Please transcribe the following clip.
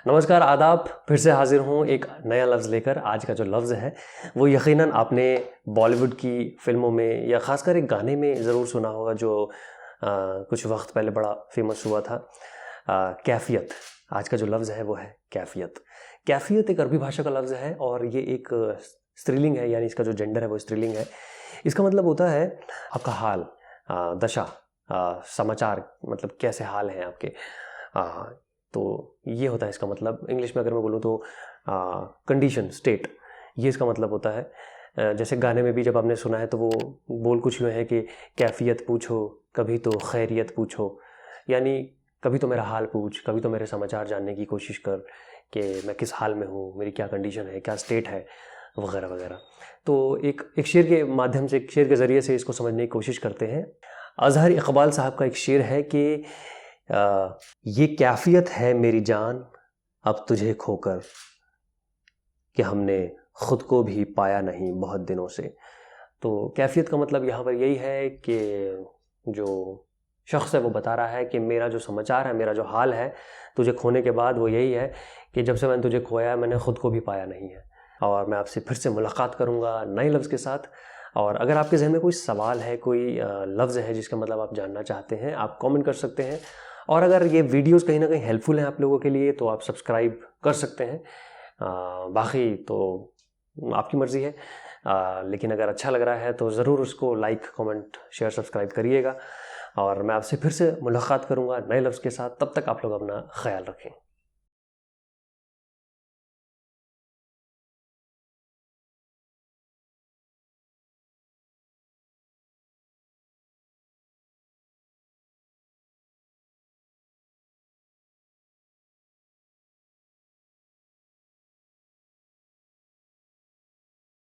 नमस्कार, आदाब। फिर से हाजिर हूँ एक नया लफ्ज़ लेकर। आज का जो लफ्ज़ है वो यकीनन आपने बॉलीवुड की फ़िल्मों में या ख़ासकर एक गाने में ज़रूर सुना होगा जो कुछ वक्त पहले बड़ा फेमस हुआ था। कैफ़ियत। आज का जो लफ्ज़ है वो है कैफ़ियत। कैफ़ियत एक अरबी भाषा का लफ्ज़ है और ये एक स्त्रीलिंग है, यानी इसका जो जेंडर है वो स्त्रीलिंग है। इसका मतलब होता है आपका हाल, दशा, समाचार, मतलब कैसे हाल हैं आपके। तो ये होता है इसका मतलब। इंग्लिश में अगर मैं बोलूँ तो कंडीशन, स्टेट, ये इसका मतलब होता है। जैसे गाने में भी जब आपने सुना है तो वो बोल कुछ यूँ है कि कैफियत पूछो, कभी तो खैरियत पूछो, यानी कभी तो मेरा हाल पूछ, कभी तो मेरे समाचार जानने की कोशिश कर कि मैं किस हाल में हूँ, मेरी क्या कंडीशन है, क्या स्टेट है, वगैरह वगैरह। तो एक शेर के माध्यम से, एक शेर के ज़रिए से इसको समझने की कोशिश करते हैं। अज़हर इकबाल साहब का एक शेर है कि ये कैफियत है मेरी जान अब तुझे खोकर, कि हमने खुद को भी पाया नहीं बहुत दिनों से। तो कैफियत का मतलब यहाँ पर यही है कि जो शख्स है वो बता रहा है कि मेरा जो समाचार है, मेरा जो हाल है तुझे खोने के बाद, वो यही है कि जब से मैंने तुझे खोया मैंने खुद को भी पाया नहीं है। और मैं आपसे फिर से मुलाकात करूँगा नए लफ्ज़ के साथ। और अगर आपके जहन में कोई सवाल है, कोई लफ्ज़ है जिसका मतलब आप जानना चाहते हैं, आप कमेंट कर सकते हैं। और अगर ये वीडियोस कहीं ना कहीं हेल्पफुल हैं आप लोगों के लिए तो आप सब्सक्राइब कर सकते हैं। बाकी तो आपकी मर्ज़ी है। लेकिन अगर अच्छा लग रहा है तो ज़रूर उसको लाइक, कमेंट, शेयर, सब्सक्राइब करिएगा। और मैं आपसे फिर से मुलाकात करूँगा नए लफ्ज़ के साथ। तब तक आप लोग अपना ख्याल रखें।